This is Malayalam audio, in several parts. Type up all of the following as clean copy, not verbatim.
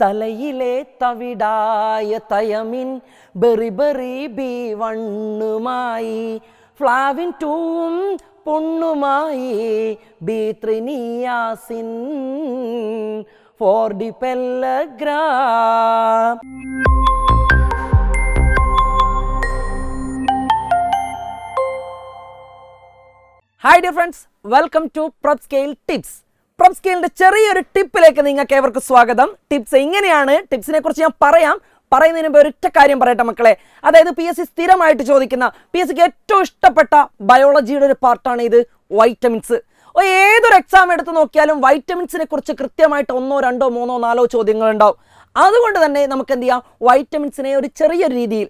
തലയിലെ തവിടായ തയമിൻ ബെറി ബി1മായി ഫ്ലാവിൻ ടൂവും പൊണ്ണുമായി ബി3നിയാസിൻ four D pellagra. Hi dear friends, welcome to prop scale tips. Prop സ്കെയിലിൻ്റെ ചെറിയൊരു ടിപ്പിലേക്ക് നിങ്ങൾക്ക് ഏവർക്കും സ്വാഗതം. ടിപ്സ് എങ്ങനെയാണ്, ടിപ്സിനെ കുറിച്ച് ഞാൻ പറയുന്നതിന് മുമ്പ് ഒരൊറ്റ കാര്യം പറയട്ടെ മക്കളെ. അതായത് PSC സ്ഥിരമായിട്ട് ചോദിക്കുന്ന, PSCക്ക് ഏറ്റവും ഇഷ്ടപ്പെട്ട ബയോളജിയുടെ ഒരു പാർട്ടാണ് ഇത്, വൈറ്റമിൻസ്. ഏതൊരു എക്സാം എടുത്ത് നോക്കിയാലും വൈറ്റമിൻസിനെ കുറിച്ച് കൃത്യമായിട്ട് 1, 2, 3, 4 ചോദ്യങ്ങൾ ഉണ്ടാവും. അതുകൊണ്ട് തന്നെ നമുക്ക് എന്ത് ചെയ്യാം, വൈറ്റമിൻസിനെ ഒരു ചെറിയ രീതിയിൽ,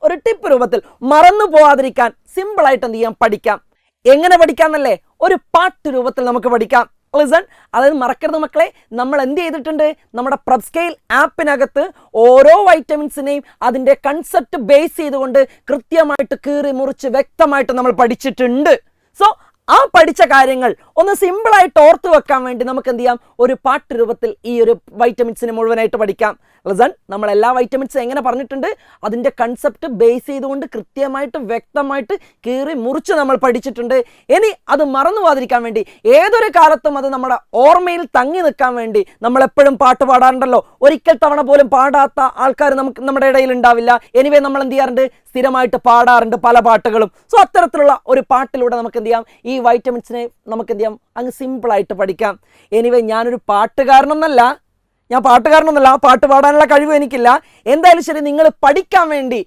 ഒരു ടിപ്പ് രൂപത്തിൽ മറന്നു പോവാതിരിക്കാൻ സിമ്പിളായിട്ട് എന്ത് ചെയ്യാം, പഠിക്കാം. എങ്ങനെ പഠിക്കാമെന്നല്ലേ, ഒരു പാട്ട് രൂപത്തിൽ നമുക്ക് പഠിക്കാം. ലിസൺ, അതായത് മറക്കരുത് മക്കളെ, നമ്മൾ എന്ത് ചെയ്തിട്ടുണ്ട്, നമ്മുടെ പ്രൊപ് സ്കെയിൽ ആപ്പിനകത്ത് ഓരോ വൈറ്റമിൻസിനെയും അതിൻ്റെ കൺസെപ്റ്റ് ബേസ് ചെയ്തുകൊണ്ട് കൃത്യമായിട്ട് കീറി മുറിച്ച് വ്യക്തമായിട്ട് നമ്മൾ പഠിച്ചിട്ടുണ്ട്. സോ ആ പഠിച്ച കാര്യങ്ങൾ ഒന്ന് സിമ്പിളായിട്ട് ഓർത്ത് വെക്കാൻ വേണ്ടി നമുക്ക് എന്ത് ചെയ്യാം, ഒരു പാട്ട് രൂപത്തിൽ ഈ ഒരു വൈറ്റമിൻസിനെ മുഴുവനായിട്ട് പഠിക്കാം. ലിസൺ, നമ്മൾ എല്ലാ വൈറ്റമിൻസും എങ്ങനെ പറഞ്ഞിട്ടുണ്ട്, അതിൻ്റെ കൺസെപ്റ്റ് ബേസ് ചെയ്തുകൊണ്ട് കൃത്യമായിട്ട് വ്യക്തമായിട്ട് കീറി മുറിച്ച് നമ്മൾ പഠിച്ചിട്ടുണ്ട്. ഇനി അത് മറന്നു പോകാതിരിക്കാൻ വേണ്ടി, ഏതൊരു കാലത്തും അത് നമ്മുടെ ഓർമ്മയിൽ തങ്ങി നിൽക്കാൻ വേണ്ടി നമ്മളെപ്പോഴും പാട്ട് പാടാറുണ്ടല്ലോ. ഒരിക്കൽ തവണ പോലും പാടാത്ത ആൾക്കാർ നമ്മുടെ ഇടയിൽ ഉണ്ടാവില്ല. എനിവേ നമ്മൾ എന്ത് ചെയ്യാറുണ്ട്, സ്ഥിരമായിട്ട് പാടാറുണ്ട് പല പാട്ടുകളും. സോ അത്തരത്തിലുള്ള ഒരു പാട്ടിലൂടെ നമുക്ക് എന്ത് ചെയ്യാം, ഈ വൈറ്റമിൻസിനെ നമുക്ക് എന്ത് ചെയ്യാം, അങ്ങ് സിമ്പിളായിട്ട് പഠിക്കാം. എനിവേ ഞാനൊരു പാട്ടുകാരനൊന്നല്ല, ആ പാട്ട് പാടാനുള്ള കഴിവ് എനിക്കില്ല. എന്തായാലും ശരി, നിങ്ങൾ പഠിക്കാൻ വേണ്ടി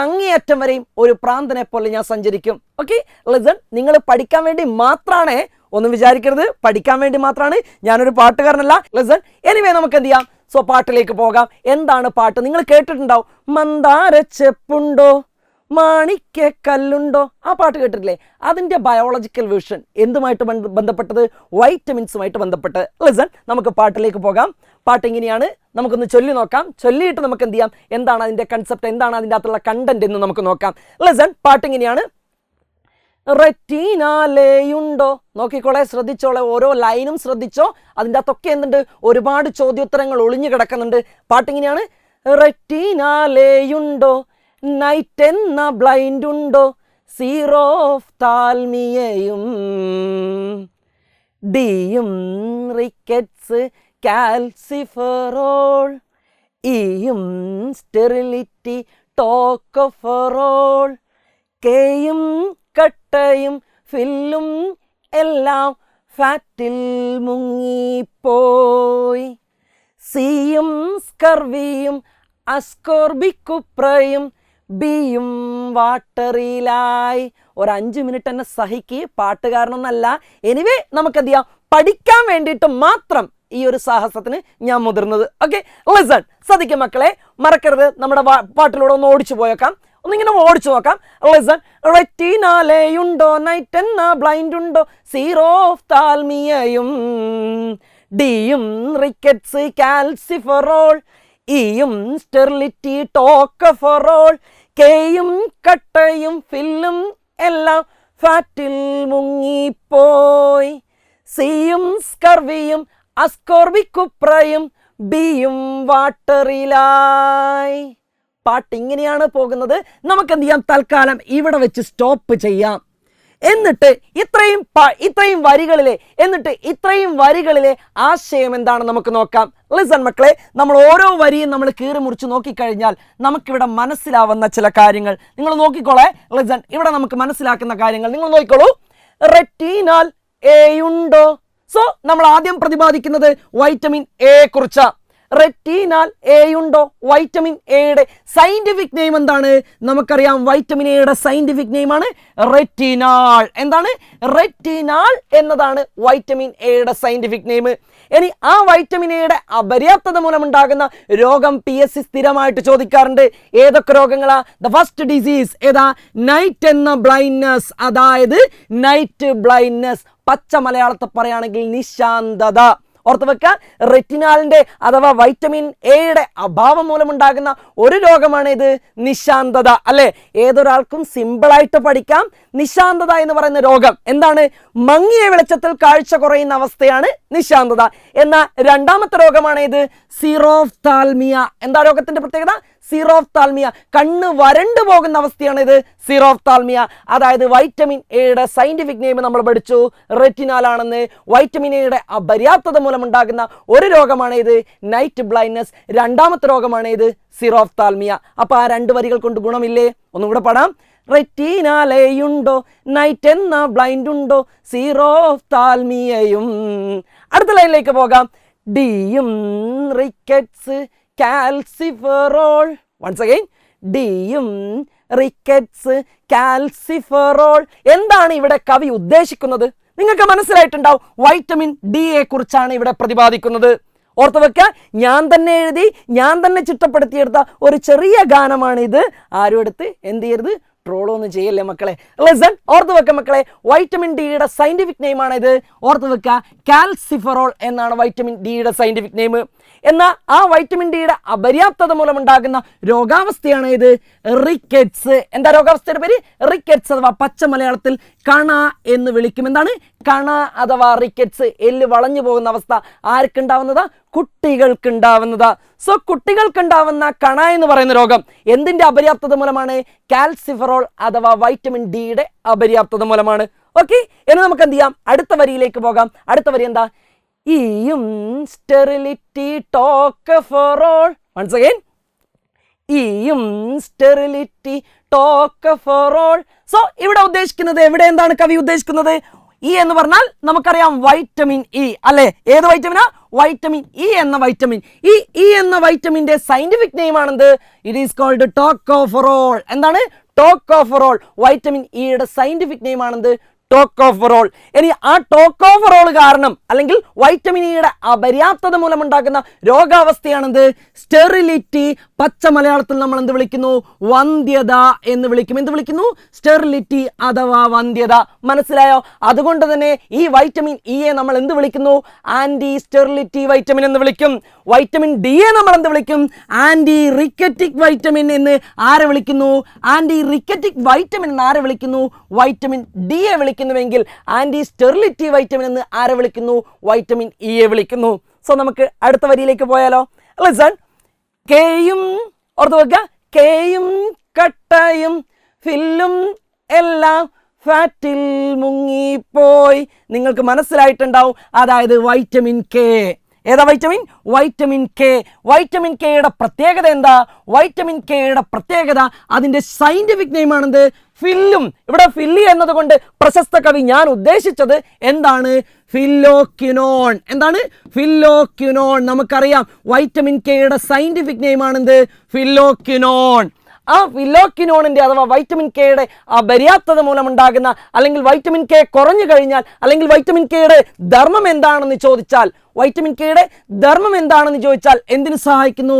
അങ്ങേയറ്റം വരെയും ഒരു പ്രാന്തനെ പോലെ ഞാൻ സഞ്ചരിക്കും. ഓക്കെ ലിസൺ, നിങ്ങൾ പഠിക്കാൻ വേണ്ടി മാത്രമാണ്, ഒന്നും വിചാരിക്കരുത്, പഠിക്കാൻ വേണ്ടി മാത്രമാണ്, ഞാനൊരു പാട്ടുകാരനല്ല. ലിസൺ, എനിവേ നമുക്ക് എന്ത് ചെയ്യാം, സോ പാട്ടിലേക്ക് പോകാം. എന്താണ് പാട്ട്? നിങ്ങൾ കേട്ടിട്ടുണ്ടാവും, മന്ദാരച്ചെപ്പുണ്ടോ മാണിക്യ കല്ലുണ്ടോ, ആ പാട്ട് കേട്ടിട്ടില്ലേ? അതിൻ്റെ ബയോളജിക്കൽ വേർഷൻ എന്തുമായിട്ട് ബന്ധപ്പെട്ടത്? വൈറ്റമിൻസുമായിട്ട് ബന്ധപ്പെട്ട്. ലിസൺ, നമുക്ക് പാട്ടിലേക്ക് പോകാം. പാട്ട് ഇങ്ങനെയാണ്, നമുക്കൊന്ന് ചൊല്ലി നോക്കാം. ചൊല്ലിയിട്ട് നമുക്ക് എന്ത് ചെയ്യാം, എന്താണ് അതിൻ്റെ കൺസെപ്റ്റ്, എന്താണ് അതിൻ്റെ അകത്തുള്ള കണ്ടന്റ് എന്ന് നമുക്ക് നോക്കാം. ലിസൺ, പാട്ട് ഇങ്ങനെയാണ്. റെറ്റീനാലേയുണ്ടോ, നോക്കിക്കോളെ, ശ്രദ്ധിച്ചോളെ, ഓരോ ലൈനും ശ്രദ്ധിച്ചോ. അതിൻ്റെ അകത്തൊക്കെ എന്തുണ്ട്, ഒരുപാട് ചോദ്യോത്തരങ്ങൾ ഒളിഞ്ഞു കിടക്കുന്നുണ്ട്. പാട്ടിങ്ങനെയാണ്. റെറ്റീനാലേയുണ്ടോ, നൈറ്റ് എന്ന ബ്ലൈൻഡ് ഉണ്ടോ, സീറോ ഓഫ് താൽമിയയും ഡിയും റിക്കറ്റ്സ് കാൽസിഫറോൾ ഇയും സ്റ്റെറിലിറ്റി ടോക്കോഫറോൾ കെയും കട്ടയും ഫില്ലും എല്ലാം ഫാറ്റിൽ മുങ്ങിപ്പോയി സിയും സ്കർവിയും അസ്കോർബിക്കുപ്രയും ബിയും വാട്ടറിലായി. ഒരു 5 മിനിറ്റ് തന്നെ സഹിക്ക്, പാട്ടുകാരനൊന്നല്ല. എനിവേ നമുക്ക് എന്ത് ചെയ്യാം, പഠിക്കാൻ വേണ്ടിയിട്ട് മാത്രം ഈ ഒരു സാഹസത്തിന് ഞാൻ മുതിർന്നത്. ഓക്കെ ലിസൺ, ശ്രദ്ധിക്കും മക്കളെ, മറക്കരുത്. നമ്മുടെ പാട്ടിലൂടെ ഒന്ന് ഓടിച്ചു പോയേക്കാം, ഒന്നിങ്ങനെ ഓടിച്ചു നോക്കാം. ലിസൺ, റെറ്റീനാലേയുണ്ടോ, നൈറ്റ് എന്ന ബ്ലൈൻഡ് ഉണ്ടോ, സീറോ ഓഫ് താൽമിയയും ഡിയും റിക്കറ്റ്സ് കാൽസിഫറോൾ ഇയും സ്റ്റെറിലിറ്റി ടോക്കോഫറോൾ കെയും കട്ടയും ഫില്ലും എല്ലാം ഫാറ്റിൽ മുങ്ങിപ്പോയി സിയും സ്കർവിയും അസ്കോർബിക്കുപ്രയും ബിയും വാട്ടറിലായി. പാട്ട് ഇങ്ങനെയാണ് പോകുന്നത്. നമുക്ക് എന്ത് ചെയ്യാം, തൽക്കാലം ഇവിടെ വെച്ച് സ്റ്റോപ്പ് ചെയ്യാം. എന്നിട്ട് ഇത്രയും വരികളിലെ ആശയം എന്താണെന്ന് നമുക്ക് നോക്കാം. ലിസൺ മക്കളെ, നമ്മൾ ഓരോ വരിയും നമ്മൾ കീറി മുറിച്ച് നോക്കിക്കഴിഞ്ഞാൽ നമുക്കിവിടെ മനസ്സിലാവുന്ന ചില കാര്യങ്ങൾ നിങ്ങൾ നോക്കിക്കോളെ. ലിസൺ, ഇവിടെ നമുക്ക് മനസ്സിലാക്കുന്ന കാര്യങ്ങൾ നിങ്ങൾ നോക്കിക്കോളൂ. റെറ്റീനാൽ എ ഉണ്ടോ, സോ നമ്മൾ ആദ്യം പ്രതിപാദിക്കുന്നത് വൈറ്റമിൻ എ കുറിച്ചാണ്. റെറ്റീനാൽ എ ഉണ്ടോ, വൈറ്റമിൻ എയുടെ സയന്റിഫിക് നെയിം എന്താണ്? നമുക്കറിയാം, വൈറ്റമിൻ എയുടെ സയന്റിഫിക് നെയിമാണ് റെറ്റിനാൽ. എന്താണ്? റെറ്റിനാൽ എന്നതാണ് വൈറ്റമിൻ എയുടെ സയന്റിഫിക് നെയിം. ഇനി ആ വൈറ്റമിൻ എയുടെ അപര്യാപ്തത മൂലമുണ്ടാകുന്ന രോഗം PSC സ്ഥിരമായിട്ട് ചോദിക്കാറുണ്ട്. ഏതൊക്കെ രോഗങ്ങളാ? ദ ഫസ്റ്റ് ഡിസീസ് ഏതാ? നൈറ്റ് എന്ന ബ്ലൈൻഡ്നെസ്, അതായത് നൈറ്റ് ബ്ലൈൻഡ്നെസ്, പച്ച മലയാളത്തിൽ പറയുകയാണെങ്കിൽ നിശാന്തത. ഓർത്ത് വെക്കുക, റെറ്റിനാലിന്റെ അഥവാ വൈറ്റമിൻ എയുടെ അഭാവം മൂലമുണ്ടാകുന്ന ഒരു രോഗമാണ് ഇത്, നിശാന്തത. അല്ലെ, ഏതൊരാൾക്കും സിമ്പിളായിട്ട് പഠിക്കാം. നിശാന്തത എന്ന് പറയുന്ന രോഗം എന്താണ്? മങ്ങിയ വെളിച്ചത്തിൽ കാഴ്ച കുറയുന്ന അവസ്ഥയാണ് നിശാന്തത. എന്നാൽ രണ്ടാമത്തെ രോഗമാണ് ഇത്, സീറോഫ്താൽമിയ. എന്താ രോഗത്തിന്റെ പ്രത്യേകത? സീറോഫ്താൽമിയ. കണ്ണ് വരണ്ടു പോകുന്ന അവസ്ഥയാണ് ഇത്, സീറോഫ്താൽമിയ. അതായത് വൈറ്റമിൻ എയുടെ സയന്റിഫിക് നെയിം നമ്മൾ പഠിച്ചു, റെറ്റിനാൽ ആണെന്ന്. വൈറ്റമിൻ എയുടെ അപര്യാപ്തത മൂലമുണ്ടാകുന്ന ഒരു രോഗമാണ് ഇത്, നൈറ്റ് ബ്ലൈൻഡ്നെസ്. രണ്ടാമത്തെ രോഗമാണ് ഇത്, സീറോഫ്താൽമിയ. അപ്പൊ ആ രണ്ട് വരികൾ കൊണ്ട് ഗുണമില്ലേ? ഒന്നുകൂടെ പാടാം. റെറ്റിനാലയുണ്ടോ, നൈറ്റ് എന്ന ബ്ലൈൻഡ് ഉണ്ടോ, സീറോഫ്താൽമിയയും. അടുത്ത ലൈനിലേക്ക് പോകാം. ഡിയും റിക്കറ്റ്സ് കാൽസിഫെറോൾ. വൺസ് അഗൈൻ, ഡിയും റിക്കറ്റ്സ് കാൽസിഫെറോൾ. എന്താണ് ഇവിടെ കവി ഉദ്ദേശിക്കുന്നത്? നിങ്ങൾക്ക് മനസ്സിലായിട്ടുണ്ടാവും. വൈറ്റമിൻ ഡിയെ കുറിച്ചാണ് ഇവിടെ പ്രതിപാദിക്കുന്നത്. ഓർത്തു വെക്കുക, ഞാൻ തന്നെ എഴുതി, ഞാൻ തന്നെ ചിട്ടപ്പെടുത്തിയെടുത്ത ഒരു ചെറിയ ഗാനമാണ് ഇത്. ആരും എടുത്ത് എന്ത് ചെയ്യരുത്, ട്രോളൊന്നും ചെയ്യല്ലേ മക്കളെ. ലിസൺ, ഓർത്തു വെക്ക മക്കളെ, വൈറ്റമിൻ ഡിയുടെ സയന്റിഫിക് നെയിം ആണ് ഇത്. ഓർത്തു വെക്കുക, കാൽസിഫെറോൾ എന്നാണ് വൈറ്റമിൻ ഡിയുടെ സയന്റിഫിക് നെയിം. എന്നാൽ ആ വൈറ്റമിൻ ഡിയുടെ അപര്യാപ്തത മൂലമുണ്ടാകുന്ന രോഗാവസ്ഥയാണ് ഇത്, റിക്കറ്റ്സ്. എന്താ രോഗാവസ്ഥയുടെ പേര്? റിക്കറ്റ്സ് അഥവാ പച്ച മലയാളത്തിൽ കണ എന്ന് വിളിക്കും. എന്താണ് കണ അഥവാ റിക്കറ്റ്സ്? എല്ല് വളഞ്ഞു പോകുന്ന അവസ്ഥ ആർക്കുണ്ടാവുന്നതാ? കുട്ടികൾക്കുണ്ടാവുന്നതാ. സോ കുട്ടികൾക്കുണ്ടാവുന്ന കണ എന്ന് പറയുന്ന രോഗം എന്തിന്റെ അപര്യാപ്തത മൂലമാണ്? കാൽസിഫെറോൾ അഥവാ വൈറ്റമിൻ ഡിയുടെ അപര്യാപ്തത മൂലമാണ്. ഓക്കെ, ഇനി നമുക്ക് എന്ത് ചെയ്യാം? അടുത്ത വരിയിലേക്ക് പോകാം. അടുത്ത വരി എന്താ? ഈയും സ്റ്റെറിലിറ്റി ടോക്കഫെറോൾ. വൺസ് അഗൈൻ, ഈയും സ്റ്റെറിലിറ്റി ടോക്കഫെറോൾ. സോ ഇവിടെ ഉദ്ദേശിക്കുന്നത്, എവിടെ എന്താണ് കവി ഉദ്ദേശിക്കുന്നത്? ഇ എന്ന് പറഞ്ഞാൽ നമുക്കറിയാം വൈറ്റമിൻ ഇ അല്ലെ. ഏത് വൈറ്റമിനാ? വൈറ്റമിൻ ഇ എന്ന വൈറ്റമിൻ. ഈ എന്ന വൈറ്റമിന്റെ സയന്റിഫിക് നെയിം ആണെന്ത്? It is called tocopherol. എന്താണ്? ടോക്കോഫെറോൾ. വൈറ്റമിൻ ഇയുടെ സയന്റിഫിക് നെയിം ആണെന്ത്? ടോക്കോഫെറോൾ. ഇനി ആ ടോക്കോഫെറോൾ കാരണം അല്ലെങ്കിൽ വൈറ്റമിൻ ഇയുടെ അപര്യാപ്തത മൂലമുണ്ടാകുന്ന രോഗാവസ്ഥയാണെന്ത്? സ്റ്റെറിലിറ്റി. പച്ച മലയാളത്തിൽ നമ്മൾ എന്ത് വിളിക്കുന്നു? വന്ധ്യത എന്ന് വിളിക്കും. എന്ത് വിളിക്കുന്നു? സ്റ്റെറിലിറ്റി അഥവാ വന്ധ്യത. മനസ്സിലായോ? അതുകൊണ്ട് തന്നെ ഈ വൈറ്റമിൻ ഇയെ നമ്മൾ എന്ത് വിളിക്കുന്നു? ആന്റി സ്റ്റെറിലിറ്റി വൈറ്റമിൻ എന്ന് വിളിക്കും. വൈറ്റമിൻ ഡിയെ നമ്മൾ എന്ത് വിളിക്കും? ആന്റി റിക്കറ്റിക് വൈറ്റമിൻ എന്ന് ആരെ വിളിക്കുന്നു? ആന്റി റിക്കറ്റിക് വൈറ്റമിൻ എന്ന് ആരെ വിളിക്കുന്നു? വൈറ്റമിൻ ഡിയെ വിളിക്കുന്നുവെങ്കിൽ ആന്റി സ്റ്റെറിലിറ്റി വൈറ്റമിൻ എന്ന് ആരെ വിളിക്കുന്നു? വൈറ്റമിൻ ഇയെ വിളിക്കുന്നു. സോ നമുക്ക് അടുത്ത വരിയിലേക്ക് പോയാലോ? ലിസൺ, കെയും ഓർത്തു വെക്കുക, കെയും കട്ടയും ഫില്ലും എല്ലാം ഫാറ്റിൽ മുങ്ങിപ്പോയി. നിങ്ങൾക്ക് മനസ്സിലായിട്ടുണ്ടാവും. അതായത് വൈറ്റമിൻ കെ. ഏതാ വൈറ്റമിൻ? Vitamin K. വൈറ്റമിൻ കെയുടെ പ്രത്യേകത എന്താ? വൈറ്റമിൻ കെയുടെ പ്രത്യേകത അതിന്റെ സയന്റിഫിക് നെയിം ആണെന്ത്? ഫില്ലും. ഇവിടെ ഫില്ലി എന്നതുകൊണ്ട് പ്രശസ്ത കവി ഞാൻ ഉദ്ദേശിച്ചത് എന്താണ്? ഫില്ലോക്വിനോൺ. എന്താണ്? ഫില്ലോക്വിനോൺ. നമുക്കറിയാം വൈറ്റമിൻ കെയുടെ സയന്റിഫിക് നെയിം ആണെന്ത്? ഫില്ലോക്വിനോൺ. ആ ഫില്ലോക്വിനോണിന്റെ അഥവാ വൈറ്റമിൻ കെയുടെ അപര്യാപ്തത മൂലമുണ്ടാകുന്ന അല്ലെങ്കിൽ വൈറ്റമിൻ കെ കുറഞ്ഞു കഴിഞ്ഞാൽ അല്ലെങ്കിൽ വൈറ്റമിൻ കെയുടെ ധർമ്മം എന്താണെന്ന് ചോദിച്ചാൽ, വൈറ്റമിൻ കെയുടെ ധർമ്മം എന്താണെന്ന് ചോദിച്ചാൽ എന്തിനു സഹായിക്കുന്നു?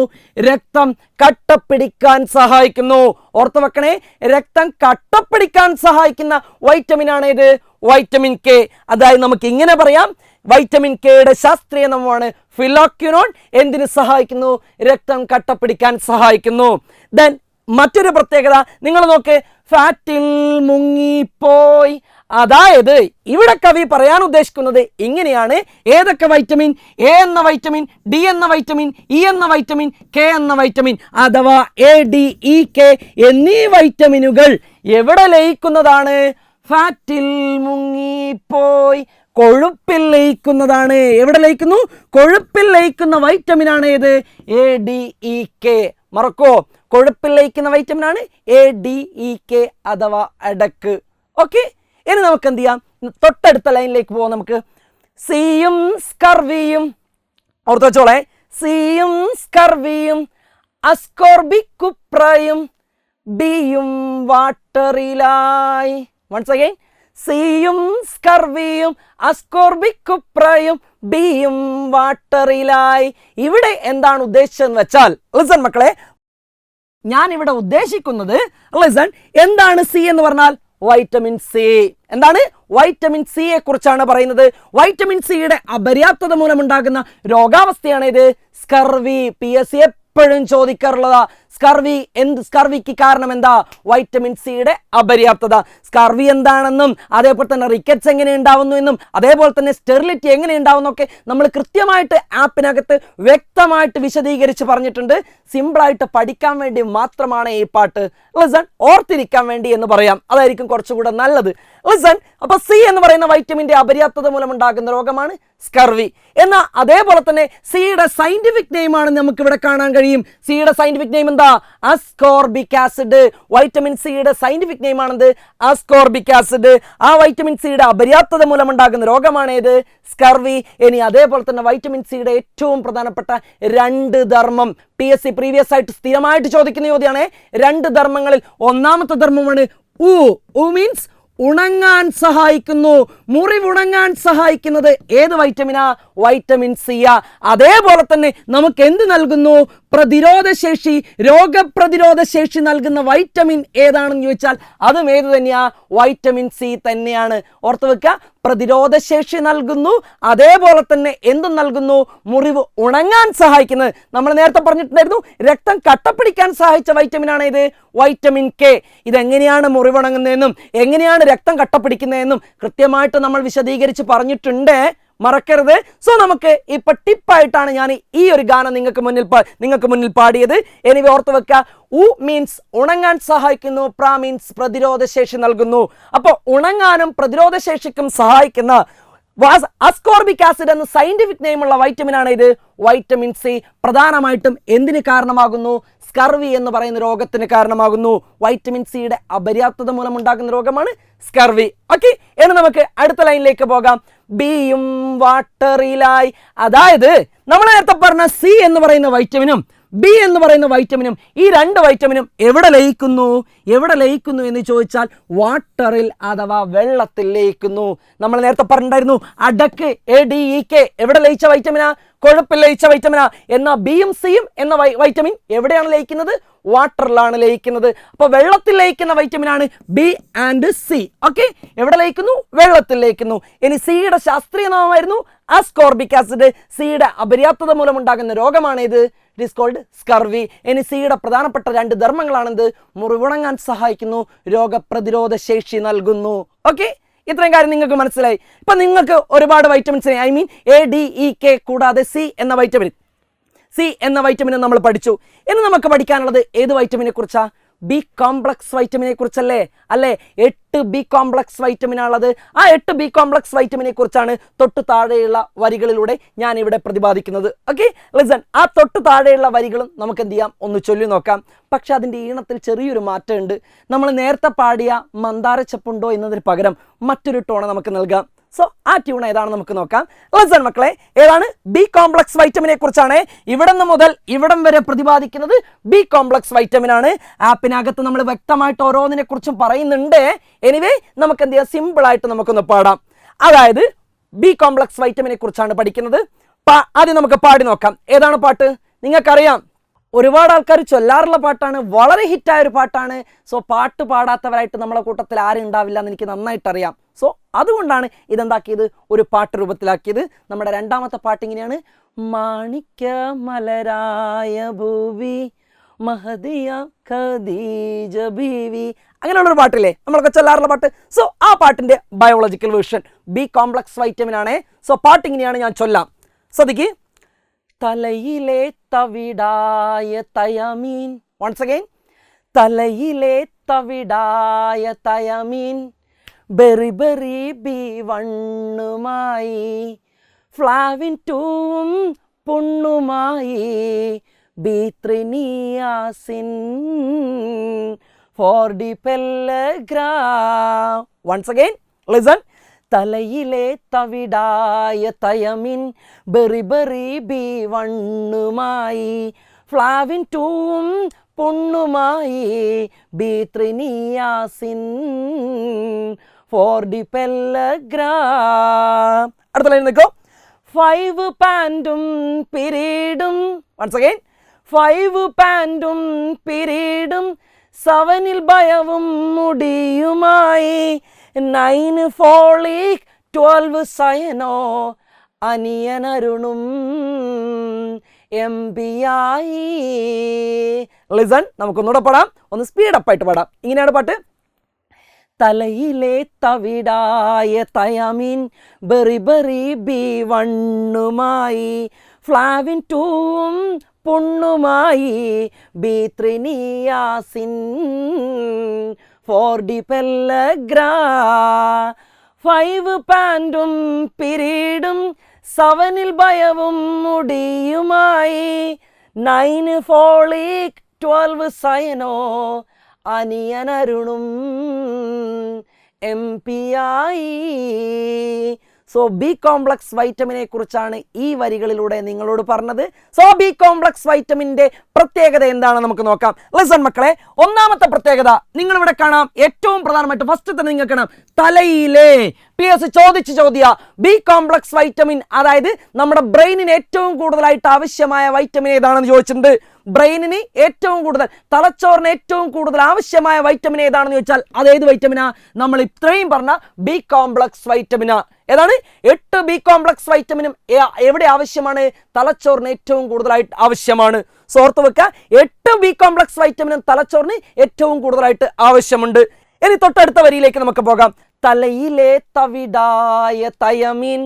രക്തം കട്ടപ്പിടിക്കാൻ സഹായിക്കുന്നു. ഓർത്തു വെക്കണേ, രക്തം കട്ടപ്പിടിക്കാൻ സഹായിക്കുന്ന വൈറ്റമിൻ ആണ് ഇത്, വൈറ്റമിൻ കെ. അതായത് നമുക്ക് ഇങ്ങനെ പറയാം, വൈറ്റമിൻ കെയുടെ ശാസ്ത്രീയ നാമമാണ് ഫില്ലോക്വിനോൺ. എന്തിനു സഹായിക്കുന്നു? രക്തം കട്ടപ്പിടിക്കാൻ സഹായിക്കുന്നു. ദെൻ മറ്റൊരു പ്രത്യേകത നിങ്ങൾ നോക്ക്, ഫാറ്റിൽ മുങ്ങിപ്പോയി. അതായത് ഇവിടെ കവി പറയാൻ ഉദ്ദേശിക്കുന്നത് ഇങ്ങനെയാണ്. ഏതൊക്കെ വൈറ്റമിൻ? എ എന്ന വൈറ്റമിൻ, ഡി എന്ന വൈറ്റമിൻ, ഇ എന്ന വൈറ്റമിൻ, കെ എന്ന വൈറ്റമിൻ അഥവാ എ, ഡി, ഇ, കെ എന്നീ വൈറ്റമിനുകൾ എവിടെ ലയിക്കുന്നതാണ്? ഫാറ്റിൽ മുങ്ങിപ്പോയി. കൊഴുപ്പിൽ ലയിക്കുന്നതാണ്. എവിടെ ലയിക്കുന്നു? കൊഴുപ്പിൽ ലയിക്കുന്ന വൈറ്റമിൻ ആണ് ഏത്? A, D, E, K. മറക്കോ? കൊഴുപ്പിൽ ലയിക്കുന്ന വൈറ്റമിൻ ആണ് എ, ഡി, ഇ, കെ അഥവാ അടക്ക്. ഓക്കെ, ഇനി നമുക്ക് എന്ത് ചെയ്യാം? തൊട്ടടുത്ത ലൈനിലേക്ക് പോവാം. നമുക്ക് സിയും സ്കർവിയും ഓർത്ത് വെച്ചോളെ. സിയും സ്കർവിയും അസ്കോർബിക് കുപ്രയും ബിയും വാട്ടറിലായി. വൺസ് അഗൈൻ, സിയും സ്കർവിയും അസ്കോർബിക് കുപ്രയും ബിയും വാട്ടറിലായി. ഇവിടെ എന്താണ് ഉദ്ദേശിച്ചതെന്ന് വെച്ചാൽ, ലിസൺ മക്കളെ, ഞാൻ ഇവിടെ ഉദ്ദേശിക്കുന്നത്, ലിസൺ, എന്താണ് സി എന്ന് പറഞ്ഞാൽ? Vitamin C. എന്താണ്? വൈറ്റമിൻ സിയെ കുറിച്ചാണ് പറയുന്നത്. വൈറ്റമിൻ സിയുടെ അപര്യാപ്തത മൂലമുണ്ടാകുന്ന രോഗാവസ്ഥയാണ് ഇത് സ്കർവി. PSC എപ്പോഴും ചോദിക്കാറുള്ളതാ സ്കർവിക്ക് കാരണം എന്താ? വൈറ്റമിൻ സിയുടെ അപര്യാപ്തത. സ്കർവി എന്താണെന്നും അതേപോലെ തന്നെ റിക്കറ്റ്സ് എങ്ങനെ ഉണ്ടാവുന്നു എന്നും അതേപോലെ തന്നെ സ്റ്റെറിലിറ്റി എങ്ങനെ ഉണ്ടാവുന്നൊക്കെ നമ്മൾ കൃത്യമായിട്ട് ആപ്പിനകത്ത് വ്യക്തമായിട്ട് വിശദീകരിച്ച് പറഞ്ഞിട്ടുണ്ട്. സിമ്പിളായിട്ട് പഠിക്കാൻ വേണ്ടി മാത്രമാണ് ഈ പാട്ട്. ലിസൺ, ഓർത്തിരിക്കാൻ വേണ്ടി എന്ന് പറയാം, അതായിരിക്കും കുറച്ചുകൂടെ നല്ലത്. ലിസൺ, അപ്പൊ സി എന്ന് പറയുന്ന വൈറ്റമിന്റെ അപര്യാപ്തത മൂലമുണ്ടാകുന്ന രോഗമാണ് സ്കർവി. എന്നാൽ അതേപോലെ തന്നെ സിയുടെ സയന്റിഫിക് നെയിം ആണ് നമുക്ക് ഇവിടെ കാണാൻ കഴിയും. സിയുടെ സയന്റിഫിക് നെയിം എന്താ? Ascorbic acid. വൈറ്റമിൻ സിയുടെ സയന്റിഫിക് നെയിം ആണെന്ത്? Ascorbic acid. ആ വൈറ്റമിൻ സിയുടെ അപര്യാപ്തത മൂലമുണ്ടാകുന്ന രോഗമാണ് ഇത് സ്കർവി. ഇനി അതേപോലെ തന്നെ വൈറ്റമിൻ സിയുടെ ഏറ്റവും പ്രധാനപ്പെട്ട 2 ധർമ്മം PSC പ്രീവിയസ് ആയിട്ട് സ്ഥിരമായിട്ട് ചോദിക്കുന്ന ചോദ്യമാണ്. 2 ധർമ്മങ്ങളിൽ ഒന്നാമത്തെ ധർമ്മമാണ് ഉ മീൻസ് ഉണങ്ങാൻ സഹായിക്കുന്നു. മുറിവുണങ്ങാൻ സഹായിക്കുന്നത് ഏത് വൈറ്റമിനാ? വൈറ്റമിൻ സിയാ. അതേപോലെ തന്നെ നമുക്ക് എന്ത് നൽകുന്നു? പ്രതിരോധശേഷി, രോഗപ്രതിരോധ ശേഷി നൽകുന്ന വൈറ്റമിൻ ഏതാണെന്ന് ചോദിച്ചാൽ അതും ഏത് തന്നെയാ? വൈറ്റമിൻ സി തന്നെയാണ്. ഓർത്ത് വെക്കുക, പ്രതിരോധശേഷി നൽകുന്നു, അതേപോലെ തന്നെ എന്തും നൽകുന്നു? മുറിവ് ഉണങ്ങാൻ സഹായിക്കുന്നത്. നമ്മൾ നേരത്തെ പറഞ്ഞിട്ടുണ്ടായിരുന്നു, രക്തം കട്ടപ്പിടിക്കാൻ സഹായിച്ച വൈറ്റമിനാണ് ഇത് വൈറ്റമിൻ കെ. ഇതെങ്ങനെയാണ് മുറിവുണങ്ങുന്നതെന്നും എങ്ങനെയാണ് രക്തം കട്ടപ്പിടിക്കുന്നതെന്നും കൃത്യമായിട്ട് നമ്മൾ വിശദീകരിച്ച് പറഞ്ഞിട്ടുണ്ട്, മറക്കരുത്. സോ നമുക്ക് ഇപ്പൊ ടിപ്പായിട്ടാണ് ഞാൻ ഈ ഒരു ഗാനം നിങ്ങൾക്ക് മുന്നിൽ പാടിയത്. എനിവേ ഓർത്ത് വെക്കുക, ഉ മീൻസ് ഉണങ്ങാൻ സഹായിക്കുന്നു, പ്ര മീൻസ് പ്രതിരോധ ശേഷി നൽകുന്നു. അപ്പോൾ ഉണങ്ങാനും പ്രതിരോധ ശേഷിക്കും സഹായിക്കുന്ന അസ്കോർബിക് ആസിഡ് എന്ന സയന്റിഫിക് നെയിമുള്ള വൈറ്റമിൻ ആണ് ഇത് വൈറ്റമിൻ സി. പ്രധാനമായിട്ടും എന്തിന് കാരണമാകുന്നു? സ്കർവി എന്ന് പറയുന്ന രോഗത്തിന് കാരണമാകുന്നു. വൈറ്റമിൻ സിയുടെ അപര്യാപ്തത മൂലമുണ്ടാകുന്ന രോഗമാണ് സ്കർവി. ഓക്കെ, ഇനി നമുക്ക് അടുത്ത ലൈനിലേക്ക് പോകാം. ബിയും വാട്ടറിലായി. അതായത് നമ്മൾ നേരത്തെ പറഞ്ഞ സി എന്ന് പറയുന്ന വൈറ്റമിനും ബി എന്ന് പറയുന്ന വൈറ്റമിനും, ഈ 2 വൈറ്റമിനും എവിടെ ലയിക്കുന്നു എന്ന് ചോദിച്ചാൽ വാട്ടറിൽ അഥവാ വെള്ളത്തിൽ ലയിക്കുന്നു. നമ്മൾ നേരത്തെ പറഞ്ഞിട്ടുണ്ടായിരുന്നു, അടക്ക് ADEK എവിടെ ലയിച്ച വൈറ്റമിനാ? കൊഴുപ്പിൽ ലയിച്ച വൈറ്റമിനാ. എന്നാൽ ബിയും സിയും എന്ന വൈറ്റമിൻ എവിടെയാണ് ലയിക്കുന്നത്? വാട്ടറിലാണ് ലയിക്കുന്നത്. അപ്പോൾ വെള്ളത്തിൽ ലയിക്കുന്ന വൈറ്റമിനാണ് ബി ആൻഡ് സി. ഓക്കെ, എവിടെ ലയിക്കുന്നു? വെള്ളത്തിൽ ലയിക്കുന്നു. ഇനി സിയുടെ ശാസ്ത്രീയ നാമമായിരുന്നു അസ്കോർബിക് ആസിഡ്. സിയുടെ അപര്യാപ്തത മൂലമുണ്ടാകുന്ന രോഗമാണ് ഇത്. It is called scurvy. ഇനി സിയുടെ പ്രധാനപ്പെട്ട 2 ധർമ്മങ്ങളാണെന്ത്? മുറിവുണങ്ങാൻ സഹായിക്കുന്നു, രോഗപ്രതിരോധ ശേഷി നൽകുന്നു. ഓക്കെ, ഇത്രയും കാര്യം നിങ്ങൾക്ക് മനസ്സിലായി. ഇപ്പൊ നിങ്ങൾക്ക് ഒരുപാട് വൈറ്റമിൻസിനെ ADEK കൂടാതെ സി എന്ന വൈറ്റമിനെ നമ്മൾ പഠിച്ചു. ഇനി നമുക്ക് പഠിക്കാനുള്ളത് ഏത് വൈറ്റമിനെ കുറിച്ചാ? B complex വൈറ്റമിനെ കുറിച്ചല്ലേ? അല്ലേ, 8 ബി കോംപ്ലക്സ് വൈറ്റമിനാണുള്ളത്. ആ 8 ബി കോംപ്ലക്സ് വൈറ്റമിനെ കുറിച്ചാണ് തൊട്ട് താഴെയുള്ള വരികളിലൂടെ ഞാൻ ഇവിടെ പ്രതിപാദിക്കുന്നത്. ഓക്കെ, ലിസൺ, ആ തൊട്ട് താഴെയുള്ള വരികളും നമുക്ക് എന്ത് ചെയ്യാം? ഒന്ന് ചൊല്ലി നോക്കാം. പക്ഷെ അതിൻ്റെ ഈണത്തിൽ ചെറിയൊരു മാറ്റമുണ്ട്. നമ്മൾ നേരത്തെ പാടിയ മന്ദാര ചെപ്പുണ്ടോ എന്നതിന് പകരം മറ്റൊരു ടോൺ നമുക്ക് നൽകാം. സോ ആ ട്യൂൺ ഏതാണ് നമുക്ക് നോക്കാം. ലിസൺ മക്കളെ, ഏതാണ്? ബി കോംപ്ലക്സ് വൈറ്റമിനെ കുറിച്ചാണ് ഇവിടെ നിന്ന് മുതൽ ഇവിടം വരെ പ്രതിപാദിക്കുന്നത്. ബി കോംപ്ലക്സ് വൈറ്റമിൻ ആണ്. ആപ്പിനകത്ത് നമ്മൾ വ്യക്തമായിട്ട് ഓരോന്നിനെ കുറിച്ചും പറയുന്നുണ്ട്. എനിവേ നമുക്ക് എന്ത് ചെയ്യാം? സിമ്പിൾ ആയിട്ട് നമുക്കൊന്ന് പാടാം. അതായത് ബി കോംപ്ലക്സ് വൈറ്റമിനെ കുറിച്ചാണ് പഠിക്കുന്നത്. ആദ്യം നമുക്ക് പാടി നോക്കാം. ഏതാണ് പാട്ട്? നിങ്ങൾക്കറിയാം, ഒരുപാട് ആൾക്കാർ ചൊല്ലാറുള്ള പാട്ടാണ്, വളരെ ഹിറ്റായ ഒരു പാട്ടാണ്. സോ പാട്ട് പാടാത്തവരായിട്ട് നമ്മളെ കൂട്ടത്തിൽ ആരും ഉണ്ടാവില്ല എന്ന് എനിക്ക് നന്നായിട്ട് അറിയാം. സോ അതുകൊണ്ടാണ് ഇതെന്താക്കിയത്? ഒരു പാട്ട് രൂപത്തിലാക്കിയത്. നമ്മുടെ 2ാമത്തെ പാട്ട് ഇങ്ങനെയാണ്. മാണിക്യ മലരായ ഭൂവി മഹദിയ ഖദീജ ബീവി, അങ്ങനെയുള്ളൊരു പാട്ടില്ലേ നമ്മളൊക്കെ ചൊല്ലാറുള്ള പാട്ട്. സോ ആ പാട്ടിന്റെ biological version B complex vitamin ആണ്. സോ പാട്ട് ഇങ്ങനെയാണ്, ഞാൻ ചൊല്ലാം, ശ്രദ്ധിക്ക്. തലയിലെ തവിടായ തയമീൻ. Once again. തലയിലെ തവിടായ thiamine beriberi B1 flavin 2 പുണ്ണുമായി B3 niacin 4D pellagra. Once again listen. തലയിലെ തവിടായ thiamine beriberi B1 flavin 2 പുണ്ണുമായി B3 നിയാസിൻ 4D പെല്ലഗ്രാം. അടുത്ത ലൈൻ നിൽക്കോ. 5 പാൻറ്റും പിരീഡും. Once again. 5 പാൻറ്റും പിരീഡും 7 ഭയവും മുടിയുമായി, 9 ഫോളിക്, 12 സയനോ, അനിയനരുണും MB ആയി. ലിസൺ, നമുക്കൊന്നുകൂടെ പാടാം, ഒന്ന് സ്പീഡപ്പായിട്ട് പാടാം. ഇങ്ങനെയാണ് പാട്ട്. തലയിലെ തവിടായ തയാമിൻ ബെറി ബെറി B1മായി, ഫ്ലാവിൻ 2ഉം പുണ്ണുമായി, B3 നിയാസിൻ 4D പെല്ലഗ്രാ, 5 പാൻറ്റും പിരീഡും, 7 ഭയവും മുടിയുമായി, 9 ഫോളിക്, 12 സയനോ, അനിയനരുണും MP ആയി. സോ ബി കോംപ്ലക്സ് വൈറ്റമിനെ കുറിച്ചാണ് ഈ വരികളിലൂടെ നിങ്ങളോട് പറഞ്ഞത്. സോ ബി കോംപ്ലക്സ് വൈറ്റമിൻ്റെ പ്രത്യേകത എന്താണ് നമുക്ക് നോക്കാം. ലിസൺ മക്കളെ, ഒന്നാമത്തെ പ്രത്യേകത നിങ്ങളിവിടെ കാണാം, ഏറ്റവും പ്രധാനമായിട്ട് ഫസ്റ്റ് തന്നെ നിങ്ങൾക്ക് കാണാം, തലയിലെ PS ചോദിച്ച ചോദ്യ ബി കോംപ്ലക്സ് വൈറ്റമിൻ, അതായത് നമ്മുടെ ബ്രെയിനിന് ഏറ്റവും കൂടുതലായിട്ട് ആവശ്യമായ വൈറ്റമിൻ ഏതാണെന്ന് ചോദിച്ചിട്ടുണ്ട്. ബ്രെയിനിന് ഏറ്റവും കൂടുതൽ, തലച്ചോറിന് ഏറ്റവും കൂടുതൽ ആവശ്യമായ വൈറ്റമിൻ ഏതാണെന്ന് ചോദിച്ചാൽ അതേത് വൈറ്റമിനാ? നമ്മൾ ഇത്രയും പറഞ്ഞ ബി കോംപ്ലക്സ് വൈറ്റമിനാ. ഏതാണ്? 8 ബി കോംപ്ലക്സ് വൈറ്റമിനും എവിടെ ആവശ്യമാണ്? തലച്ചോറിന് ഏറ്റവും കൂടുതലായിട്ട് ആവശ്യമാണ്. ഓർത്ത് വെക്കുക, 8 ബി കോംപ്ലക്സ് വൈറ്റമിനും തലച്ചോറിന് ഏറ്റവും കൂടുതലായിട്ട് ആവശ്യമുണ്ട്. ഇനി തൊട്ടടുത്ത വരിയിലേക്ക് നമുക്ക് പോകാം. തലയിലെ തവിടായ തയമിൻ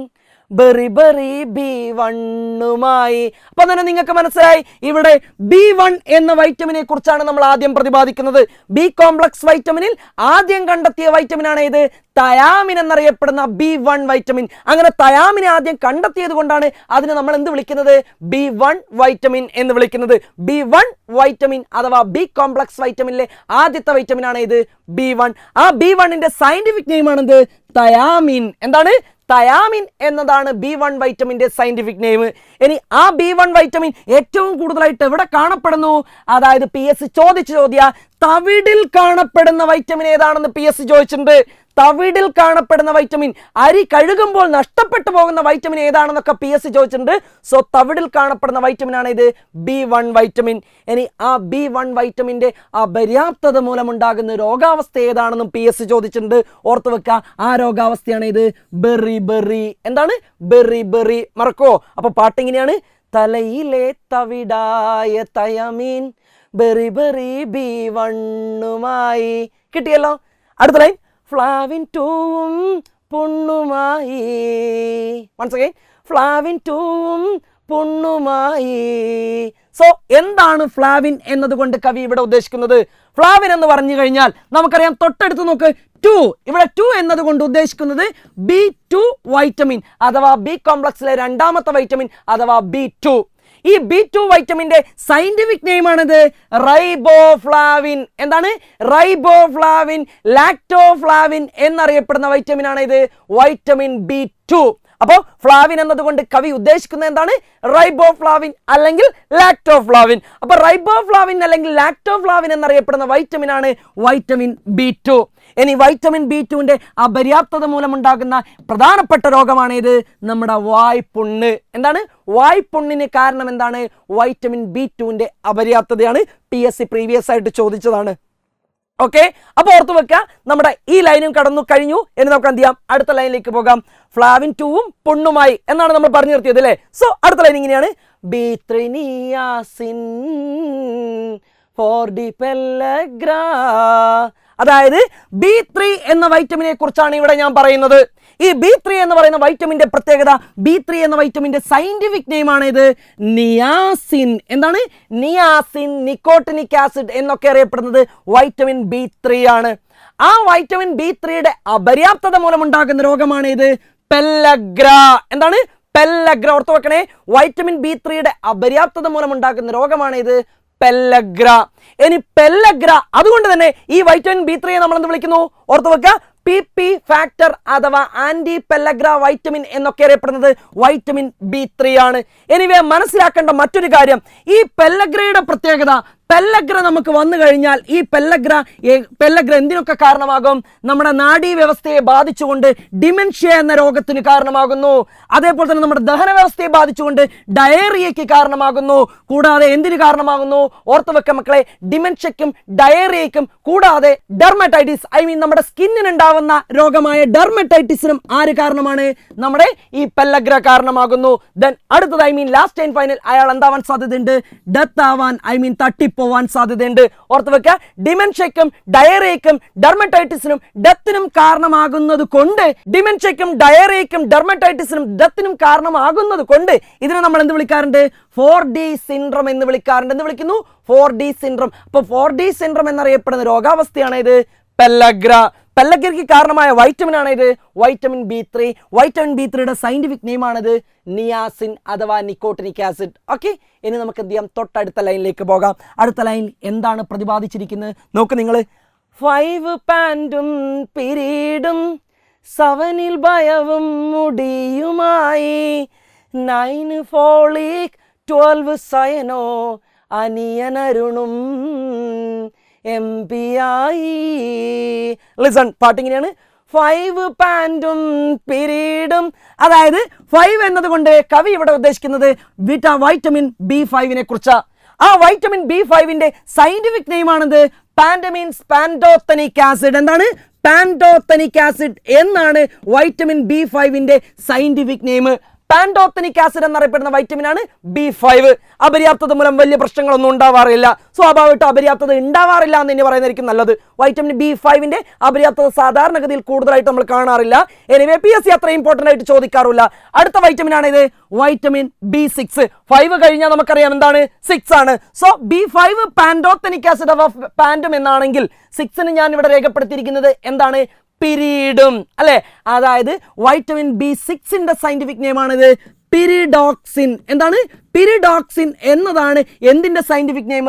ബെറി ബെറി B1മായി. അപ്പൊ തന്നെ നിങ്ങൾക്ക് മനസ്സിലായി, ഇവിടെ B1 എന്ന വൈറ്റമിനെ കുറിച്ചാണ് നമ്മൾ ആദ്യം പ്രതിപാദിക്കുന്നത്. ബി കോംപ്ലക്സ് വൈറ്റമിനിൽ ആദ്യം കണ്ടെത്തിയ വൈറ്റമിനാണ് ഇത്, തയാമിൻ എന്നറിയപ്പെടുന്ന B1 വൈറ്റമിൻ. അങ്ങനെ തയാമിനെ ആദ്യം കണ്ടെത്തിയത് കൊണ്ടാണ് അതിനെ നമ്മൾ എന്ത് വിളിക്കുന്നത്? B1 വൈറ്റമിൻ എന്ന് വിളിക്കുന്നത്. B1 വൈറ്റമിൻ അഥവാ ബി കോംപ്ലക്സ് വൈറ്റമിനിലെ ആദ്യത്തെ വൈറ്റമിൻ ആണ് ഇത് B1. ആ B1ന്റെ സയന്റിഫിക് നെയിം ആണെന്ത്? തയാമിൻ. എന്താണ്? തയാമിൻ എന്നതാണ് B1 വൈറ്റമിൻ്റെ സയന്റിഫിക് നെയിം. ഇനി ആ B1 വൈറ്റമിൻ ഏറ്റവും കൂടുതലായിട്ട് എവിടെ കാണപ്പെടുന്നു? അതായത് PS ചോദിച്ച ചോദ്യ തവിടിൽ കാണപ്പെടുന്ന വൈറ്റമിൻ ഏതാണെന്ന് PS ചോദിച്ചിട്ടുണ്ട്. തവിടിൽ കാണപ്പെടുന്ന വൈറ്റമിൻ, അരി കഴുകുമ്പോൾ നഷ്ടപ്പെട്ടു പോകുന്ന വൈറ്റമിൻ ഏതാണെന്നൊക്കെ PS ചോദിച്ചിട്ടുണ്ട്. സോ തവിടിൽ കാണപ്പെടുന്ന വൈറ്റമിൻ ആണ് ഇത് B1 വൈറ്റമിൻ. ഇനി ആ B1 വൈറ്റമിൻ്റെ അപര്യാപ്തത മൂലമുണ്ടാകുന്ന രോഗാവസ്ഥ ഏതാണെന്നും PS ചോദിച്ചിട്ടുണ്ട്. ഓർത്തു വെക്കുക, ആ രോഗാവസ്ഥയാണ് ഇത് ബെറി ബെറി. എന്താണ്? Beriberi. മറക്കോ? അപ്പൊ പാട്ടിങ്ങനെയാണ്, തലയിലെ തവിടായ തയമീൻ ബെറി ബെറി B1മായി. കിട്ടിയല്ലോ? അടുത്ത ലൈൻ, ഫ്ലാവിൻ 2ഉം പുണ്ണുമായി. വൺസ് അഗൈൻ, ഫ്ലാവിൻ 2ഉം പുണ്ണുമായി. സോ എന്താണ് ഫ്ലാവിൻ എന്നതുകൊണ്ട് കവി ഇവിടെ ഉദ്ദേശിക്കുന്നത്? ഫ്ലാവിൻ എന്ന് പറഞ്ഞു കഴിഞ്ഞാൽ നമുക്കറിയാം, തൊട്ടടുത്ത് നോക്ക് 2. ഇവിടെ 2 എന്നതുകൊണ്ട് ഉദ്ദേശിക്കുന്നത് B2 വൈറ്റമിൻ അഥവാ ബി കോംപ്ലക്സിലെ രണ്ടാമത്തെ വൈറ്റമിൻ അഥവാ B2. ഈ B2 വൈറ്റമിന്റെ സയന്റിഫിക് നെയിം ആണിത് റൈബോഫ്ലാവിൻ. എന്താണ്? റൈബോഫ്ലാവിൻ, ലാക്ടോഫ്ലാവിൻ എന്നറിയപ്പെടുന്ന വൈറ്റമിൻ ആണ് ഇത് വൈറ്റമിൻ B2. അപ്പോൾ ഫ്ലാവിൻ എന്നതുകൊണ്ട് കവി ഉദ്ദേശിക്കുന്നത് എന്താണ്? റൈബോഫ്ലാവിൻ അല്ലെങ്കിൽ ലാക്ടോഫ്ലാവിൻ. അപ്പോൾ റൈബോഫ്ലാവിൻ അല്ലെങ്കിൽ ലാക്ടോഫ്ലാവിൻ എന്നറിയപ്പെടുന്ന വൈറ്റമിൻ ആണ് വൈറ്റമിൻ B2. ഇനി വൈറ്റമിൻ B2ന്റെ അപര്യാപ്തത മൂലമുണ്ടാകുന്ന പ്രധാനപ്പെട്ട രോഗമാണ് ഇത് നമ്മുടെ വായ്പുണ്ണ്. എന്താണ്? വായ്പുണ്ണിന് കാരണം എന്താണ്? വൈറ്റമിൻ B2ന്റെ അപര്യാപ്തതയാണ്. PS പ്രീവിയസ് ആയിട്ട് ചോദിച്ചതാണ്. ഓക്കെ, അപ്പോൾ ഓർത്തു വെക്കുക, നമ്മുടെ ഈ ലൈനും കടന്നു കഴിഞ്ഞു. ഇനി നമുക്ക് എന്ത് ചെയ്യാം? അടുത്ത ലൈനിലേക്ക് പോകാം. ഫ്ലാവിൻ 2ഉം പുണ്ണുമായി എന്നാണ് നമ്മൾ പറഞ്ഞു നിർത്തിയത് അല്ലേ? സോ അടുത്ത ലൈൻ ഇങ്ങനെയാണ്, B3 നിയാസിൻ 4D പെല്ലഗ്രാ. അതായത് B3 എന്ന വൈറ്റമിനെ കുറിച്ചാണ് ഇവിടെ ഞാൻ പറയുന്നത്. ഈ B3 എന്ന് പറയുന്ന വൈറ്റമിന്റെ പ്രത്യേകത, B3 എന്ന വൈറ്റമിന്റെ സയന്റിഫിക് നെയിം ആണ് ഇത് നിയാസിൻ. എന്താണ്? നിയാസിൻ, നിക്കോട്ടിനിക് ആസിഡ് എന്നൊക്കെ അറിയപ്പെടുന്നത് വൈറ്റമിൻ B3 ആണ്. ആ വൈറ്റമിൻ B3യുടെ അപര്യാപ്തത മൂലമുണ്ടാകുന്ന രോഗമാണ് ഇത് പെല്ലഗ്രാ. എന്താണ്? പെല്ലഗ്ര. ഓർത്തു വെക്കണേ, വൈറ്റമിൻ B3യുടെ അപര്യാപ്തത മൂലമുണ്ടാകുന്ന രോഗമാണ് ഇത് പെല്ലഗ്ര. ഇനി പെല്ലഗ്ര, അതുകൊണ്ട് തന്നെ ഈ വൈറ്റമിൻ B3 നമ്മൾ എന്ത് വിളിക്കുന്നു? ഓർത്തു വെക്കുക, PP ഫാക്ടർ അഥവാ ആന്റി പെല്ലഗ്ര വൈറ്റമിൻ എന്നൊക്കെ അറിയപ്പെടുന്നത് വൈറ്റമിൻ B3 ആണ്. എനിവേ മനസ്സിലാക്കേണ്ട മറ്റൊരു കാര്യം, ഈ പെല്ലഗ്രയുടെ പ്രത്യേകത പെല്ലഗ്ര നമുക്ക് വന്നു കഴിഞ്ഞാൽ ഈ പെല്ലഗ്ര എന്തിനൊക്കെ കാരണമാകും? നമ്മുടെ നാഡീ വ്യവസ്ഥയെ ബാധിച്ചുകൊണ്ട് ഡിമെൻഷ്യ എന്ന രോഗത്തിന് കാരണമാകുന്നു. അതേപോലെ തന്നെ നമ്മുടെ ദഹന വ്യവസ്ഥയെ ബാധിച്ചുകൊണ്ട് ഡയേറിയയ്ക്ക് കാരണമാകുന്നു. കൂടാതെ എന്തിന് കാരണമാകുന്നു? ഓർത്തുവെക്ക മക്കളെ, ഡിമെൻഷ്യയ്ക്കും ഡയേറിയയ്ക്കും കൂടാതെ ഡെർമറ്റൈറ്റിസ്, നമ്മുടെ സ്കിന്നിനുണ്ടാവുന്ന രോഗമായ ഡെർമറ്റൈറ്റിസിനും ആര് കാരണമാണ്? നമ്മുടെ ഈ പെല്ലഗ്ര കാരണമാകുന്നു. ദെൻ അടുത്തത് ലാസ്റ്റ് ആൻഡ് ഫൈനൽ അയാൾ എന്താവാൻ സാധ്യതയുണ്ട്? ഡെത്ത് ആവാൻ, തട്ടിപ്പോവാൻ സാധ്യതയുണ്ട്. ഓർത്ത് വെക്കുക, ഡിമെൻഷ്യയ്ക്കും ഡയറിയയ്ക്കും ഡെർമറ്റൈറ്റിസിനും ഡെത്തിനും കാരണമാകുന്നത് കൊണ്ട് ഇതിനെ നമ്മൾ എന്ത് വിളിക്കാറുണ്ട്? 4D സിൻഡ്രം എന്ന് വിളിക്കാറുണ്ട്. എന്ത് വിളിക്കുന്നു? 4D syndrome. അപ്പൊ 4D സിൻഡ്രം എന്നറിയപ്പെടുന്ന രോഗാവസ്ഥയാണ് ഇത് പെല്ലഗ്ര. പെല്ലഗ്രയ്ക്ക് കാരണമായ വൈറ്റമിൻ ആണ് ഇത് വൈറ്റമിൻ B3. വൈറ്റമിൻ B3യുടെ സയന്റിഫിക് നെയിം ആണിത് നിയാസിൻ അഥവാ നിക്കോട്ടിനിക് ആസിഡ്. ഓക്കെ, ഇനി നമുക്ക് എന്ത് ചെയ്യാം? തൊട്ടടുത്ത ലൈനിലേക്ക് പോകാം. അടുത്ത ലൈൻ എന്താണ് പ്രതിപാദിച്ചിരിക്കുന്നത് നോക്ക് നിങ്ങൾ. 5 പാൻറ്റും പിരീഡും 7 ഭയവും മുടിയുമായി 9 ഫോളിക് 12 സയനോ അനിയനരുണും MP-ആയി. ലിസൺ, പാട്ടിങ്ങനെയാണ്. 5 പാൻറ്റും പീരീഡും, അതായത് 5 എന്നതുകൊണ്ട് കവി ഇവിടെ ഉദ്ദേശിക്കുന്നത് വൈറ്റമിൻ B5നെ കുറിച്ച്. ആ വൈറ്റമിൻ B5ന്റെ സയന്റിഫിക് നെയിം ആണിത് പാൻഡോത്തനിക് ആസിഡ്. എന്താണ്? പാൻഡോത്തനിക് ആസിഡ് എന്നാണ് വൈറ്റമിൻ B5ന്റെ സയന്റിഫിക് നെയിം. പാൻഡോത്തനിക് ആസിഡ് എന്നറിയപ്പെടുന്ന വൈറ്റമിൻ ആണ് B5. അപര്യാപ്തത മൂലം വലിയ പ്രശ്നങ്ങളൊന്നും ഉണ്ടാവാറില്ല. സ്വാഭാവികമായിട്ടും അപര്യാപ്തത ഉണ്ടാവാറില്ല എന്ന് തന്നെ പറയുന്നതായിരിക്കും നല്ലത്. വൈറ്റമിൻ B5ന്റെ അപര്യാപ്തത സാധാരണഗതിയിൽ കൂടുതലായിട്ട് നമ്മൾ കാണാറില്ല. എനിവേ PSC അത്ര ഇമ്പോർട്ടൻ്റ് ആയിട്ട് ചോദിക്കാറില്ല. അടുത്ത വൈറ്റമിൻ ആണ് ഇത് വൈറ്റമിൻ B6. 5 കഴിഞ്ഞാൽ നമുക്കറിയാം എന്താണ്? 6 ആണ്. സോ B5 പാൻഡോത്തനിക് ആസിഡ് അഥവാ പാൻഡും എന്നാണെങ്കിൽ 6ന് ഞാൻ ഇവിടെ രേഖപ്പെടുത്തിയിരിക്കുന്നത് എന്താണ്? പിരീഡും, അല്ലെ? അതായത് വൈറ്റമിൻ B6ന്റെ സയന്റിഫിക് നെയിം ആണിത് പിരിഡോക്സിൻ. എന്താണ്? പിരിഡോക്സിൻ എന്നതാണ് എന്തിന്റെ സയന്റിഫിക് നെയിം?